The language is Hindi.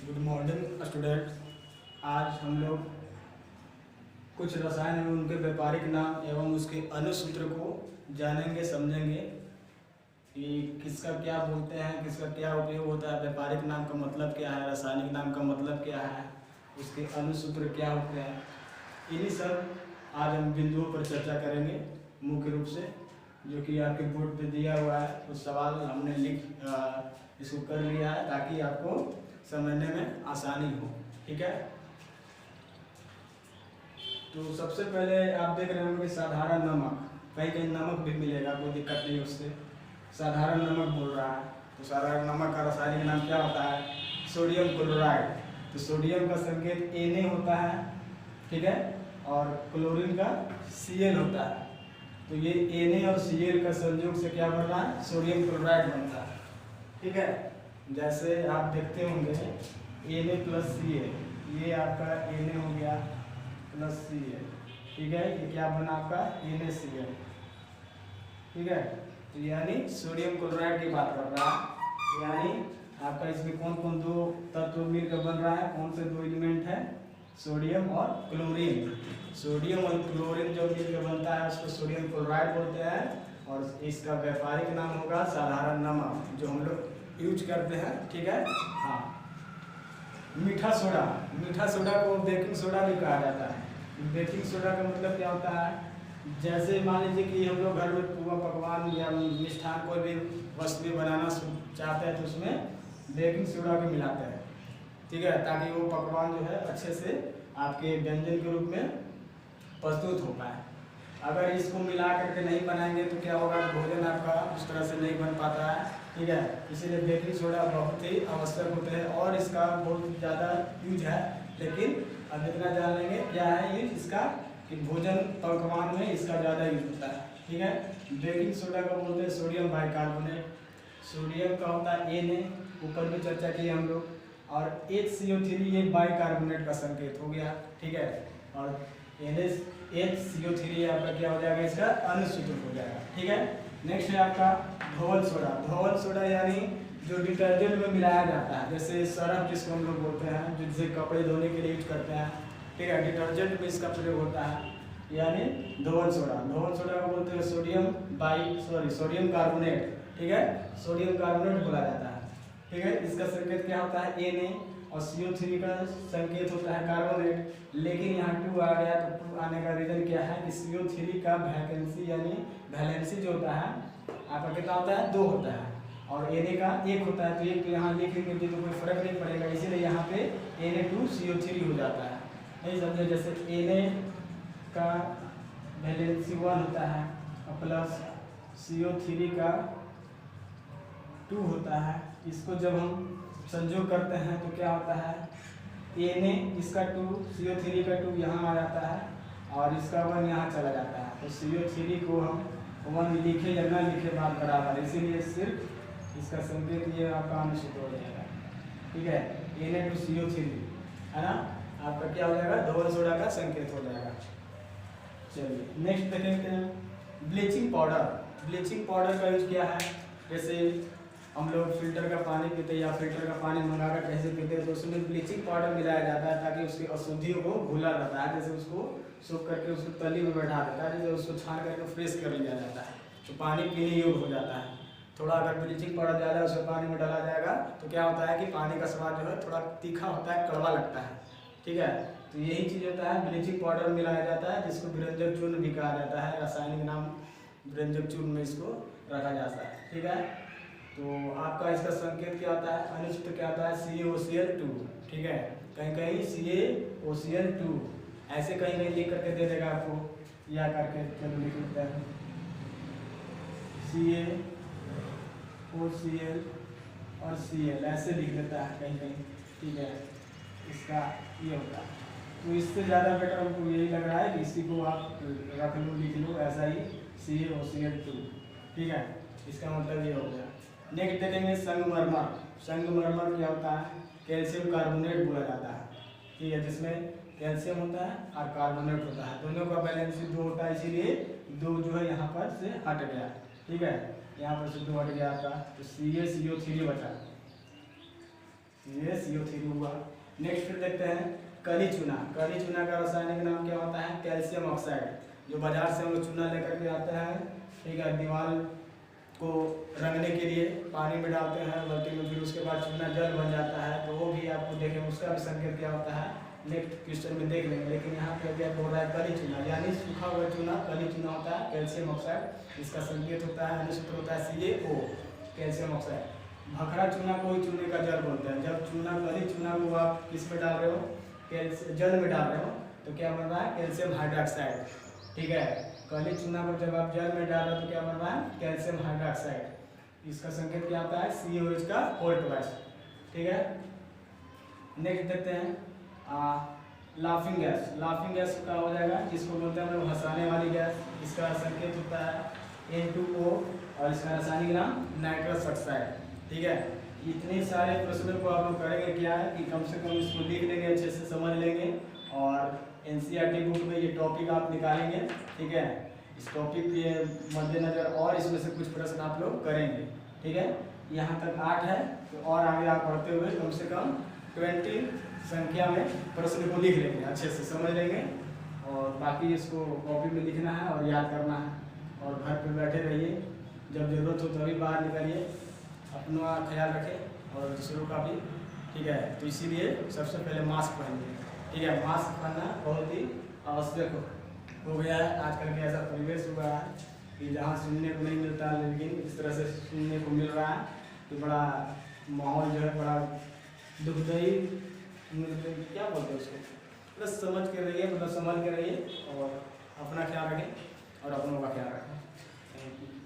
Good morning student. आज हम लोग कुछ रसायन एवं उनके व्यापारिक नाम एवं उसके अनुसूत्र को जानेंगे, समझेंगे कि किसका क्या बोलते हैं, किसका क्या उपयोग होता है, व्यापारिक नाम का मतलब क्या है, रासायनिक नाम का मतलब क्या है, उसके अनुसूत्र क्या होते हैं। इन्हीं सब आज हम बिंदुओं पर चर्चा करेंगे मुख्य रूप से, जो कि आपके बोर्ड पे दिया हुआ है। उस सवाल हमने इसको कर लिया है ताकि आपको समझने में आसानी हो। ठीक है, तो सबसे पहले आप देख रहे होंगे साधारण नमक, कहीं कहीं नमक भी मिलेगा, कोई दिक्कत नहीं उससे। साधारण नमक बोल रहा है, तो साधारण नमक का रासायनिक नाम क्या होता है? Sodium chloride. तो सोडियम का संकेत Na होता है, ठीक है, और क्लोरीन का Cl होता है। तो ये Na और Cl का संयोग से क्या बन रहा है? सोडियम क्लोराइड बनता है। ठीक है, जैसे आप देखते होंगे Na प्लस Cl, ये आपका Na हो गया प्लस Cl, ठीक है, ये क्या बना आपका? NaCl। ठीक है, तो यानी सोडियम क्लोराइड की बात कर रहा है। यानी आपका इसमें कौन कौन दो तत्व मिलकर बन रहा है? कौन से दो एलिमेंट है? सोडियम और क्लोरीन। सोडियम और क्लोरीन जो मिलकर बनता है उसको सोडियम क्लोराइड बोलते हैं, और इसका व्यापारिक नाम होगा साधारण नमक, जो हम लोग यूज करते हैं। ठीक है, हाँ। मीठा सोडा, मीठा सोडा को बेकिंग सोडा भी कहा जाता है। बेकिंग सोडा का मतलब क्या होता है? जैसे मान लीजिए कि हम लोग घर में पुआ पकवान या मिष्ठान कोई भी वस्तु बनाना चाहते हैं तो उसमें बेकिंग सोडा भी मिलाते हैं। ठीक है, ताकि वो पकवान जो है अच्छे से आपके व्यंजन के रूप में प्रस्तुत हो पाए। अगर इसको मिला करके नहीं बनाएंगे तो क्या होगा? भोजन आपका उस तरह से नहीं बन पाता है। ठीक है, इसीलिए बेकिंग सोडा बहुत ही आवश्यक होते हैं और इसका बहुत ज़्यादा यूज है। लेकिन अब इतना जान लेंगे क्या है यूज इसका, कि भोजन पकवान में इसका ज़्यादा यूज होता है। ठीक है, बेकिंग सोडा को बोलते हैं सोडियम बाइकार्बोनेट। सोडियम का होता है Na, ऊपर भी चर्चा की हम लोग, और HCO3 ये बाइकार्बोनेट का संकेत हो गया। ठीक है, और HCO3 आपका क्या हो जाएगा? इसका अनुसूत्र हो जाएगा। ठीक है, नेक्स्ट है आपका धोवल सोडा। धोवल सोडा यानी जो डिटर्जेंट में मिलाया जाता है, जैसे सरफ जिसको हम लोग बोलते हैं, जिससे कपड़े धोने के लिए यूज करते हैं। ठीक है, डिटर्जेंट में इसका प्रयोग होता है, यानी धोवल सोडा। धोवल सोडा को बोलते हैं सोडियम कार्बोनेट। ठीक है, सोडियम कार्बोनेट बोला जाता है। ठीक है, इसका संकेत क्या होता है? Na, और CO3 का संकेत होता है कार्बोनेट। लेकिन यहाँ 2 आ गया, तो 2 आने का रीजन क्या है कि CO3 का वैकेंसी यानी वैलेंसी जो होता है आपका कितना होता है? 2 होता है, और Na का 1 होता है। तो 1 तो यहाँ लिखेंगे तो कोई फर्क नहीं पड़ेगा, इसीलिए यहाँ पे Na2CO3 हो जाता है। नहीं समझे? जैसे Na का वैलेंसी 1 होता है और प्लस CO3 का 2 होता है। इसको जब हम संयोग करते हैं तो क्या होता है? Na इसका 2, CO3 का 2 यहाँ आ जाता है, और इसका 1 यहाँ चला जाता है। तो CO3 को हम 1 लिखे या ना लिखे बात बराबर, इसीलिए सिर्फ इसका संकेत ये आपका अनुसूत्र हो जाएगा। ठीक है, Na2CO3 है ना, आपका क्या हो जाएगा? धोवल सोडा का संकेत हो जाएगा। चलिए नेक्स्ट देखते हैं ब्लीचिंग पाउडर। ब्लीचिंग पाउडर का यूज क्या है? जैसे हम लोग फिल्टर का पानी पीते हैं या फिल्टर का पानी मंगाकर कैसे पीते हैं, तो उसमें ब्लीचिंग पाउडर मिलाया जाता है ताकि उसकी अशुद्धियों को घुला रहता है। जैसे उसको सूख करके उसको तली में बैठा देता है, जैसे उसको छान करके फ्रेश कर लिया जाता है, तो पानी पीने योग्य हो जाता है। थोड़ा अगर ब्लीचिंग पाउडर ज़्यादा उसमें पानी में डाला जाएगा तो क्या होता है कि पानी का स्वाद जो है थोड़ा तीखा होता है, कड़वा लगता है। ठीक है, तो यही चीज़ होता है, ब्लीचिंग पाउडर मिलाया जाता है, जिसको व्यंजक चूर्ण भी कहा जाता है। रासायनिक नाम व्यंजक चूर्ण में इसको रखा जाता है। ठीक है, तो आपका इसका संकेत क्या होता है? अनुसूत्र क्या होता है? CaOCl2। ठीक है, कहीं कहीं CaOCl2 ऐसे कहीं कहीं लिख करके दे देगा आपको, या करके चलो लिख लेते हैं CaOCl और Cl ऐसे लिख लेता है कहीं कहीं। ठीक है, इसका ये होता है। तो इससे ज़्यादा बेटर हमको यही लग रहा है कि इसी को आप रख लो, लिख लो ऐसा ही CaOCl2। ठीक है, इसका मतलब ये हो गया। नेक्स्ट देखेंगे संगमरमर। संगमरमर क्या होता है? कैल्शियम कार्बोनेट बोला जाता है। ठीक है, जिसमें कैल्शियम होता है और कार्बोनेट होता है, दोनों का बैलेंस 2 होता है, इसीलिए 2 जो है यहाँ पर से हट गया। ठीक है, यहाँ पर से 2 हट गया आपका, तो CaCO3 बचा। ये CO3 हुआ। नेक्स्ट फिर देखते हैं कली चूना। कली चूना का रासायनिक नाम क्या होता है? Calcium oxide. जो बाजार से हम लोग चूना लेकर के आते हैं, ठीक है, दीवार को रंगने के लिए पानी में डालते हैं बाल्टी में, फिर उसके बाद चूना जल बन जाता है, तो वो भी आपको देखें उसका भी संकेत क्या होता है नेक्स्ट क्वेश्चन में देख लेंगे। लेकिन यहाँ पे क्या बोल रहा है? कली चूना यानी सूखा हुआ चूना कली चूना होता है, कैल्शियम ऑक्साइड। इसका संकेत होता है, अनुसूत्र होता है CaO, कैल्शियम ऑक्साइड। भखरा चूना को ही चूने का जल बोलते हैं। जब चूना कली चूना को आप किस में डाल रहे हो? जल में डाल रहे हो, तो क्या बन रहा है? कैल्शियम हाइड्रोक्साइड, ठीक है। कली चूना को जब आप जल में डाल रहे हो तो क्या बन रहा है? Calcium hydroxide. इसका संकेत क्या आता है? CaOH का होल ट्वाइस, ठीक है। नेक्स्ट देखते हैं लाफिंग गैस। लाफिंग गैस का हो जाएगा, जिसको बोलते हैं हम लोग हंसाने वाली गैस। इसका संकेत होता है N2O और इसका रासायनिक नाम नाइट्रस ऑक्साइड, ठीक है। इतने सारे प्रश्नों को आप लोग करेंगे क्या है कि कम से कम इसको लिख लेंगे, अच्छे से समझ लेंगे और NCERT बुक में ये टॉपिक आप निकालेंगे, ठीक है। इस टॉपिक के मद्देनजर और इसमें से कुछ प्रश्न आप लोग करेंगे, ठीक है। यहाँ तक 8 है, तो और आगे आप पढ़ते हुए कम से कम 20 संख्या में प्रश्न को लिख लेंगे, अच्छे से समझ लेंगे और बाकी इसको कॉपी में लिखना है और याद करना है। और घर पे बैठे रहिए, जब ज़रूरत हो तभी बाहर निकलिए, अपना ख्याल रखें और दूसरों का भी, ठीक है। तो इसीलिए सबसे पहले मास्क पहनिए, ठीक है। मास्क पहनना बहुत ही आवश्यक हो गया है। आजकल के ऐसा परिवेश हुआ है कि जहाँ सुनने को नहीं मिलता, लेकिन इस तरह से सुनने को मिल रहा है, तो बड़ा माहौल जो है बड़ा दुखदायी, क्या बोलते हैं उसको, बस समझ के रहिए, मतलब संभल के रहिए और अपना ख्याल रखें और अपनों का ख्याल रखें। Thank you.